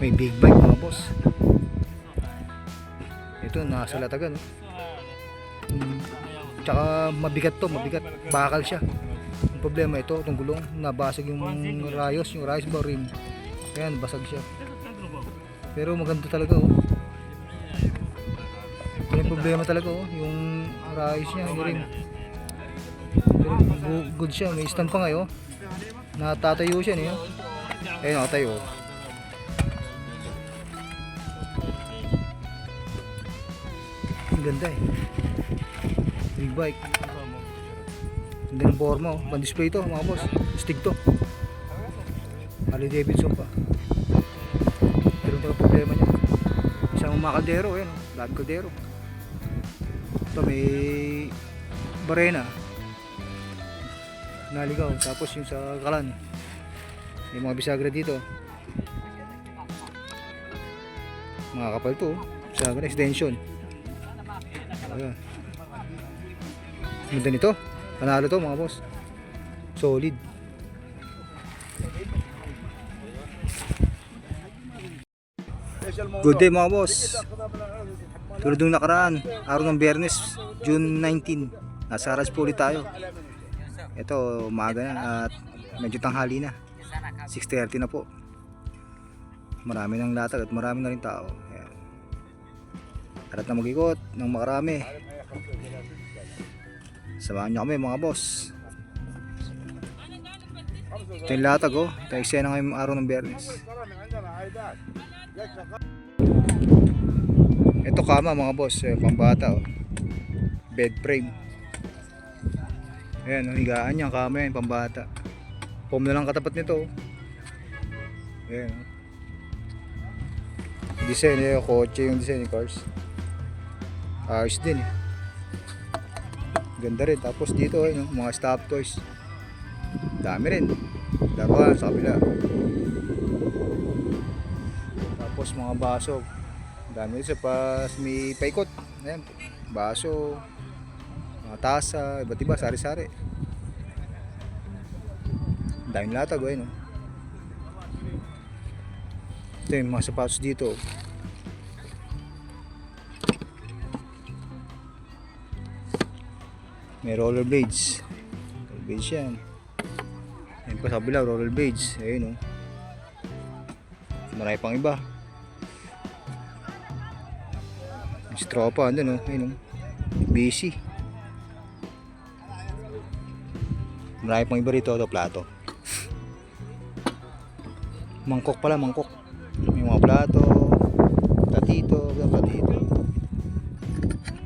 May big bike mga boss. Ito nasa latagan. Tsaka mabigat to, mabigat. Bakal siya. Ang problema ito, itong gulong, nabasag yung rayos ba rim. Ayan, basag siya. Pero maganda talaga oh. Ito yung problema talaga oh, yung rayos niya, yung rim. Pero good siya, may stand pa ngayon. Natatayo siya niya. Ayun, nakatayo. Ang ganda eh. Big bike. Hindi ng forma oh. Pan-display to mga boss. Stick to. Harley Davidson pa. Pero ito problema niya. Isang mga kaldero. Ayan oh. Lahat kaldero. Ito may barena. Naligaw. Tapos yung sa kalan. May mga bisagra dito. Mga kapal to. Bisagra extension. Ayan. Ganda nito. Panalo to mga boss. Solid. Good day mga boss. Tulad ng nakaraan, araw ng Biyernes, June 19. Nasa garage po ulit tayo. Ito, umaga na at medyo tanghali na. 6:30 na po. Marami ng latag at marami na rin tao. Ayan. Arat na mag-ikot ng makarami. Samahan nyo kami mga boss. Ito yung latag oh. Ito yung eksena ngayong araw ng Biyernes. Ito kama mga boss, pambata oh. Bed frame. Ayan, higaan niya kama yan, pambata. Foam na lang katapat nito oh. Ayan oh. Design eh, kotse yung design ni cars. Ayos din eh. Ganda rin. Tapos dito eh, no, mga stop toys. Dami rin. Dalawa sa kabila. Tapos mga baso. Dami rin sa pas may paikot. Ayan. Baso. Mga tasa. Iba't iba. Sari-sari. Daming latag eh, no. Ito yung mga sapatos dito. May rollerblades. Rollerblades yan. Ayun pa sa kabila, rollerblades. Ayun o. Marami pang iba. May straw pa. Andun o. Ayun o. Busy. Marami pang iba rito. Ito, plato. Mangkok pala, mangkok. May mga plato. Platito. Platito.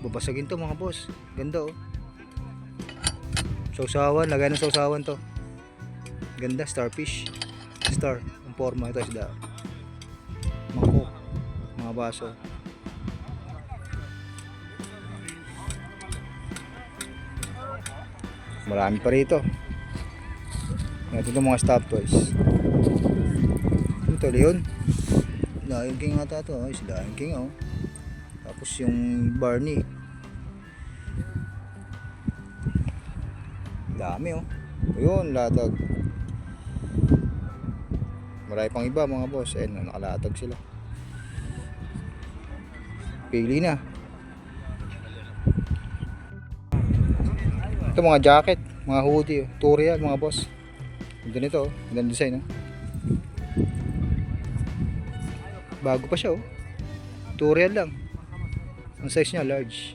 Babasagin to mga boss. Ganda o. Sausawan, lagay ng sausawan to. Ganda, starfish. Star, ang forma ito isda. Mangkok, mga baso. Marami pa rito. Ito itong mga stop toys. Ito, Leon. Lion King ata ito. Ay, si Lion King oh. Tapos yung Barney. Dami oh. Ayun, latag. Marami pang iba mga boss. Ayun, nakalatag sila. Pili na. Ito mga jacket, mga hoodie, Torial mga boss. Ganda nito oh. Ganda design oh. Bago pa siya oh. Torial lang. Ang size niya large.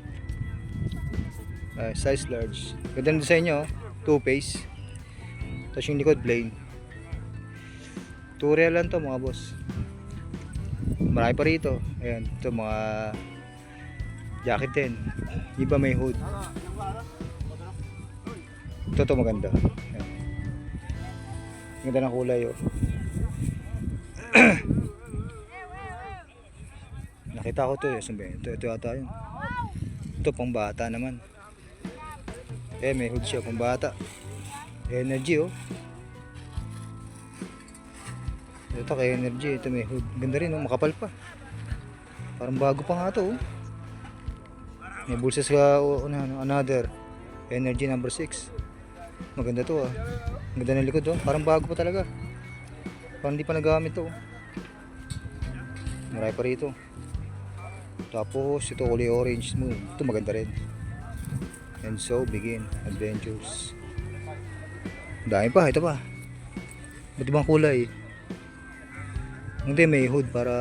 Size large. Ganda design niya oh. Two-face. Tapos yung likod plain. Torial lang to mga boss. Marami pa rito. Ayan, ito mga jacket din. Iba may hood. Ito maganda. Ayan. Ganda ng kulay oh. Nakita ko to eh. Ito ata yun. Ito pang bata naman. Eh, may hood siya pang bata. Energy oh. Ito kay Energy, ito may hood. Ganda rin oh, makapal pa. Parang bago pa nga to oh. May bulsa sa another. Energy number 6. Maganda to ah. Ganda ng likod oh, parang bago pa talaga. Parang hindi pa nagamit to oh. Marami pa rito. Tapos ito kulay orange mo. Ito maganda rin. And so begin adventures. Dami pa, ito pa. Ba't ibang kulay? Hindi, may hood para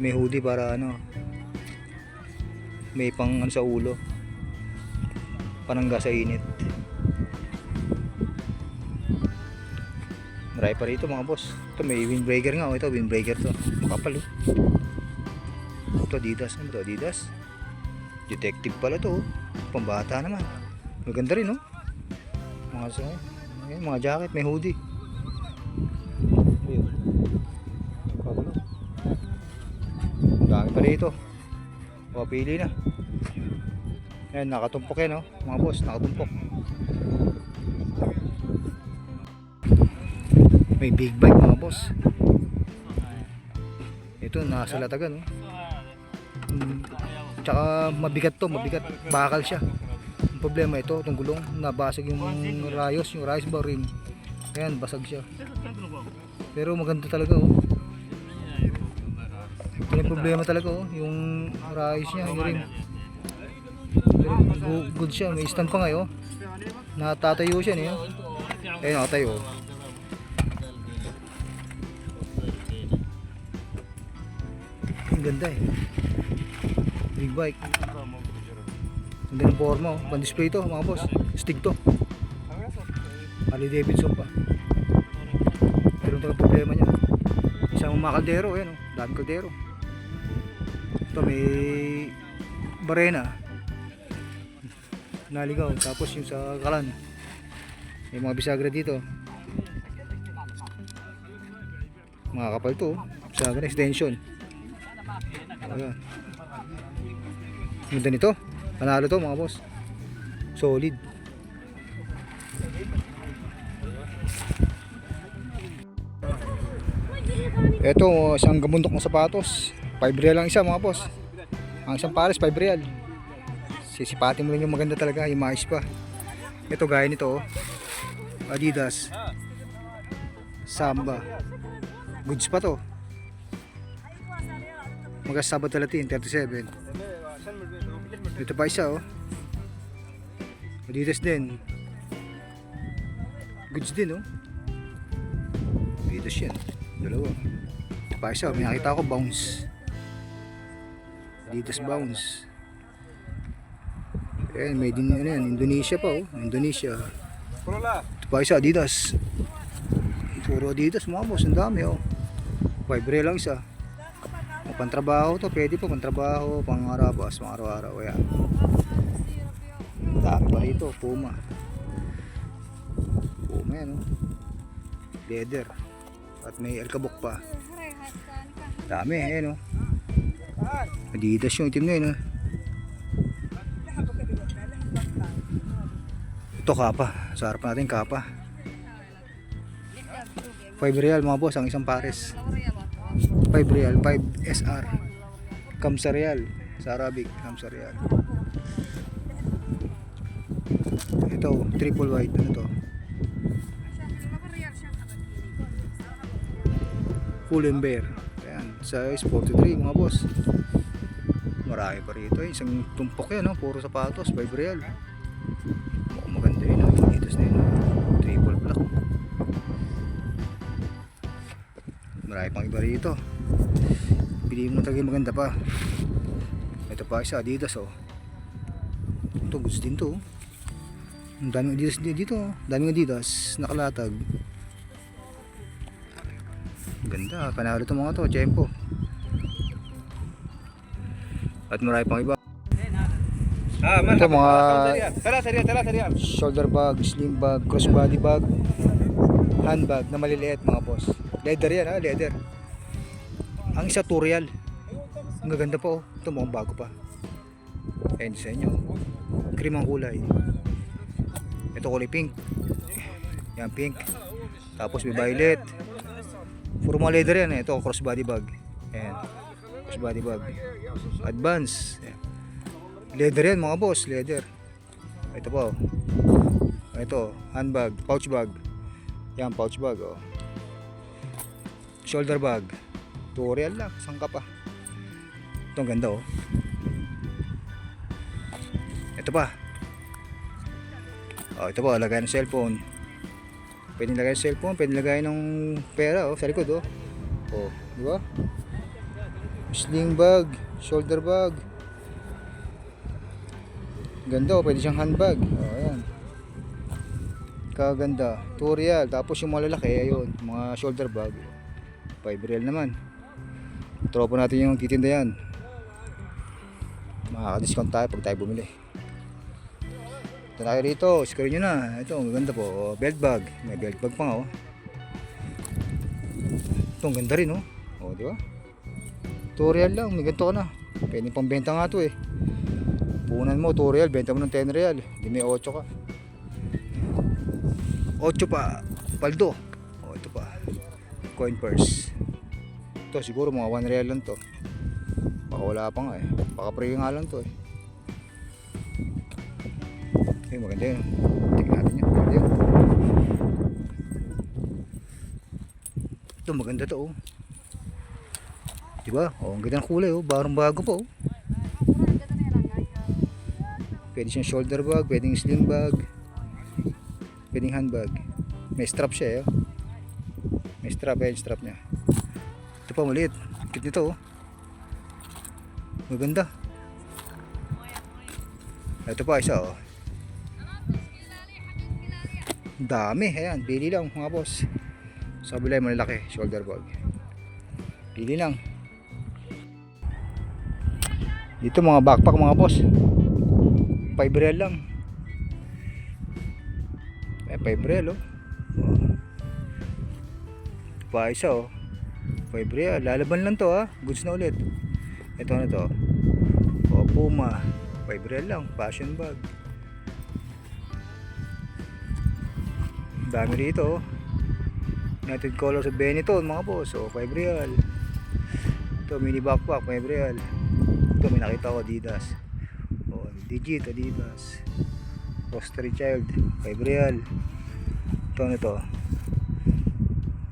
may hoodie para ano, may pang ano sa ulo, panangga sa init. Marami pa rito mga boss. Ito may windbreaker nga. Ito windbreaker to, makapal oh. Ito Adidas. Ano to? Adidas Detective pala to oh. Pambata naman. Maganda rin oh. Mga jacket, may hoodie. Ayun. Kakalo. Dami pa rito. Pili na. Ayan, nakatumpok yan oh. Mga boss, nakatumpok. May big bike mga boss. Ito nasa latagan oh. Tsaka mabigat to, mabigat. Bakal siya. Ang problema ito, itong gulong, nabasag yung rayos ba rim. Ayan, basag siya. Pero maganda talaga oh. Ito yung problema talaga oh, yung rayos niya, yung rim. Pero good siya, may stand pa ngayon. Natatayo siya niya. Ayan, nakatayo. Ang ganda eh. Big bike. Hindi ng forma oh. Pan-display to mga boss. Stick to. Harley Davidson pa. Pero ito ang problema niya. Isang mga kaldero. Ayan oh. Daming kaldero. Ito may barena. Naligaw. Tapos yung sa kalan. May mga bisagra dito. Mga kapal to oh. Bisagra extension. Ayan. Ganda nito. Panalo to mga boss. Solid. Ito isang gabundok ng sapatos. 5 real lang isa mga boss. Ang isang pares 5 real. Sisipatin mo lang yung maganda talaga. Yung mais pa. Ito gaya nito oh. Adidas Samba. Goods pa to. Magkasabot talatin 37. Ito pa isa oh. Adidas din. Goods din oh. Adidas yan. Dalawa. Ito pa isa. May nakita ko Bounce. Adidas Bounce. Ayan, made in ano yan, Indonesia pa oh. Indonesia. Ito pa isa Adidas. Puro Adidas mga boss. Ang dami oh. 5 real lang isa. Pantrabaho to, pwede po pantrabaho, pang-arabas, pang-araw-araw. Ayan. Dami pa rito, Puma. Puma yan, oh. Leather. At may alkabok pa. Dami, ayan, oh. Adidas yung itim na yun, oh. Ito kapa, sa harap natin kapa. 5 real mga boss, ang isang pares. 5 real, 5 SR. Kamsa real sa Arabic, Kamsa real. Ito, triple white, ano to? Full and bear. Ayan, size 43 mga boss. Marami pa rito eh. Isang tumpok yan, no? Puro sapatos, 5 real. Mukhang maganda yun, no? Ito na yun, triple black. Marami pang iba rito. Piliin mo talaga maganda pa. Ito pa isa Adidas oh. Ito goods din to. Ang daming Adidas dito oh. Daming Adidas nakalatag. Ganda, panalo to mga to, Tempo. At marami pang iba. Ito mga shoulder bag, sling bag, crossbody bag, handbag na maliliit mga boss. Leather yan ha, leather. Ang isa Turial. Ang gaganda pa oh. Ito mukhang bago pa. Ayan sa inyo. Cream ang kulay. Ito kulay pink. Yan pink. Tapos may violet. Puro mga leather yan eh. Ito crossbody bag. Ayan. Crossbody bag. Advance. Ayan. Leather yan mga boss. Leather. Ito po. Ito. Handbag. Pouch bag. Yan pouch bag oh. Shoulder bag. tutorial lang, saan ka pa. Ito ang ganda oh. Ito pa. Oh, ito pa, lagay ng cellphone. Pwede lagay ng cellphone, pwede lagay ng pera oh, sa likod oh. Oh, di ba? Sling bag, shoulder bag. Ganda oh, pwede siyang handbag. Oh, ayan. Kaganda. Tutorial. Tapos yung mga lalaki, ayun, mga shoulder bag. 5 real naman. Tropa natin yung titinda yan. Makaka-discount tayo pag tayo bumili. Ito na kayo rito, screen nyo na. Ito, maganda po. Oh, belt bag. May belt bag pa nga oh. Ito, ang ganda rin oh. Oh, di ba? Tutorial lang, may ganito ka na. Pwede pang benta nga to eh. Punan mo, tutorial, benta mo ng 10 real. Hindi may 8 ka. 8 pa, paldo. Oh, ito pa. Coin purse. Ito siguro mga 1 real lang to. Baka wala pa nga eh. Baka pre nga lang to eh. Okay, maganda yun. Tingnan natin yun. Maganda yun. Ito maganda to oh. Diba? Oh, ang ganda ng kulay oh. Barang bago po oh. Pwede siyang shoulder bag, pwedeng sling bag, pwedeng handbag. May strap siya eh. Oh. May strap eh, strap niya. Ito pa maliit. Cute nito oh. Maganda. Ito pa isa oh. Dami, ayan, pili lang mga boss. Sa kabila yung malalaki, shoulder bag. Pili lang. Dito mga backpack mga boss. 5 real lang. Eh, 5 real oh. Pa isa oh. 5 real. Lalaban lang to ha. Goods na ulit. Ito na to. O Puma. 5 real lang. Fashion bag. Dami rito oh. United Colors of Benetton mga boss. O 5 real. Ito mini backpack 5 real. Ito may nakita ko Adidas. O Digit Adidas. Poster Child 5 real. Ito ano to.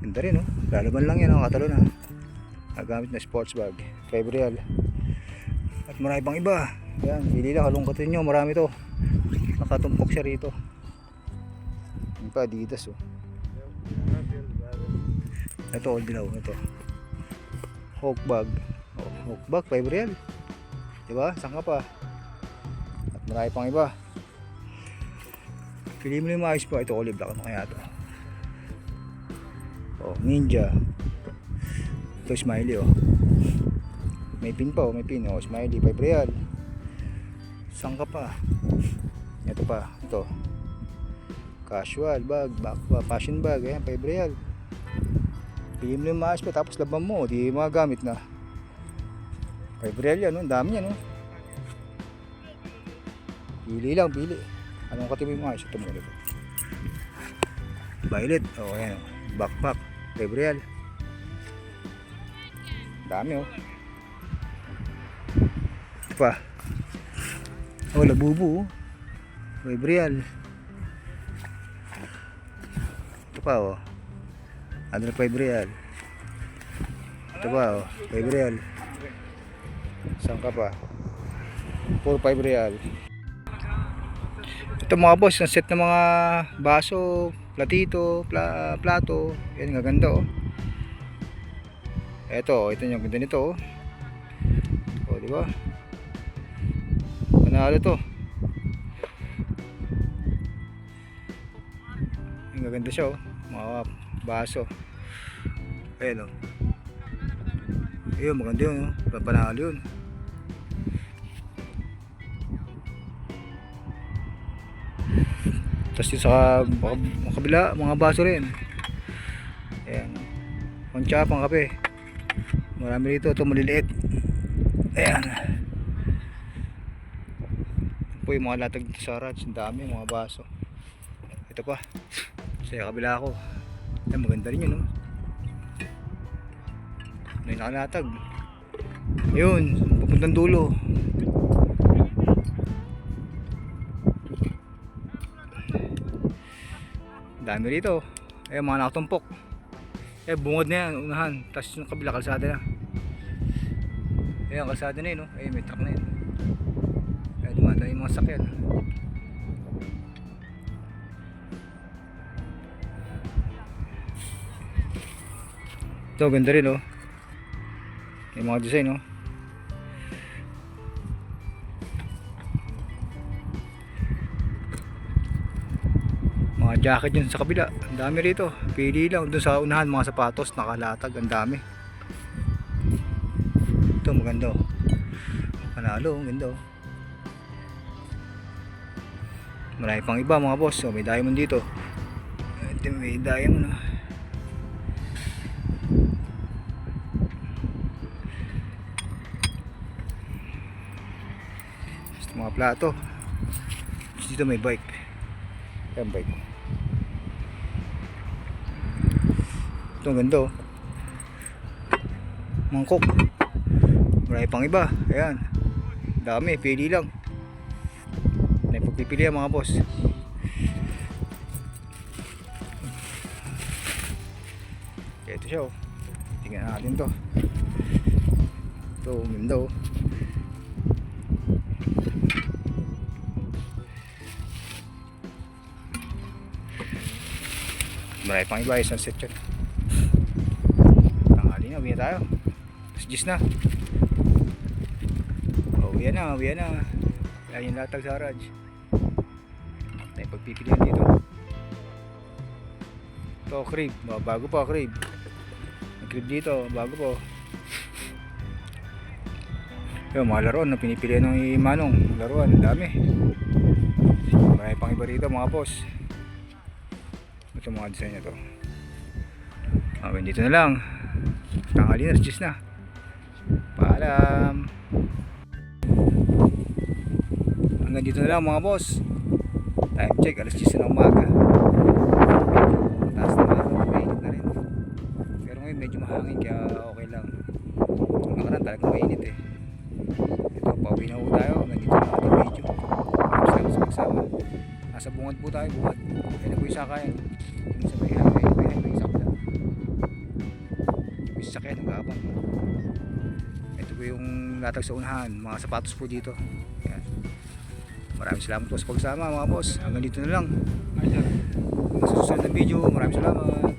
Ganda rin oh. Lalaban lang yan oh. Katalo na. Nagamit na sports bag 5 real. At marami pang iba. Ayan, pili lang, halongkatin nyo, marami to. Nakatumpok siya rito. Yung pa Adidas oh. Ito all dilaw, ito Hawk bag. Oh, Hawk bag 5 real. Diba? Saan ka pa? At marami pang iba. Pili mo yung maayos pa. Ito olive black, ano kaya ito? Oh, Ninja. Ito smiley oh. May pin pa oh, may pin oh, smiley 5 real. Saan ka pa? Ito pa, ito casual bag, fashion bag, ayan 5 real. Pili mo yung maayos pa, tapos laban mo, di magagamit na. 5 real yan, ang dami yan. Pili lang, pili. Anong katibay mo maayos? Ito mo ito. Violet, oh ayan, backpack 5 real. Dami oh. Ito pa. Oh, labubu oh. 5 real. Ito pa oh. Ano 5 real. Ito pa oh. 5 real. Saan ka pa? Puro 5 real. Ito mga boss, ang set ng mga baso, platito, plato. Yan, gaganda oh. Ito yung ganda nito oh. Oh, di ba? Panalo to. Ang gaganda siya oh. Mga baso. Ayan oh. Ayun, maganda yun oh. Panalo yun. Tapos yung sa kabila, mga baso rin. Ayan. Pang tsa, pang kape. Marami rito. Ito maliliit. Ayan. Ito po yung mga latag dito sa Rats. Ang dami, mga baso. Ito pa. Sa kabila ako. Ayan, maganda rin yun. No? May nakalatag. Ayun. Pupuntang dulo. Dami rito. Eh mga nakatumpok. Eh bungod na yan unahan. Tapos yung kabila kalsada na. Ayan, kalsada na yun, no? Ayun, may truck na yun. Kaya dumadaan yung mga sakyan. Ito, ganda rin, oh. Yung mga design, oh. Mga jacket yun sa kabila. Ang dami rito. Pili lang. Doon sa unahan, mga sapatos, nakalatag. Ang dami. Ito, maganda, oh. Panalo, ang ganda, oh. Marami pang iba, mga boss. Oh, may diamond dito. Ito, may diamond, oh. Basta mga plato. Dito may bike. Ayan, bike. Ito, ang ganda, oh. Mangkok. Marami pang iba. Ayan. Dami, pili lang. May pagpipili mga boss. Ito siya, oh. Tingnan natin to. Ito, ganda, oh. Marami pang iba, isang set yun. Tanghali na, uwi na tayo. Tapos 10 na. Uwi na, uwi na. Yan yung latag sa garage. May pagpipilian dito. Ito, crib. Bago pa, crib. May crib dito, bago po. Yung mga laruan na pinipilian ng Manong. Laruan, dami. Marami pang iba rito, mga boss. Ito mga design na to. Okay, dito na lang. Tanghali na, 10 na. Paalam. Hanggang dito na lang, mga boss. Time check, alas 10 na umaga. Taas na araw, mainit na rin. Pero ngayon medyo mahangin, kaya okay lang. Ang nakaraan talagang mainit, eh. Ito, pauwi na po tayo. Hanggang dito na ating video. Maraming salamat sa pagsama. Nasa bungad po tayo, bungad. Kaya na po yung sakayan. Yung sa may highway, sakla. Yung sakayan, nag-aabang. Ito po yung latag sa unahan. Mga sapatos po dito. Yan. Maraming salamat po sa pagsama, mga boss. Hanggang dito na lang. Sa susunod na video, maraming salamat.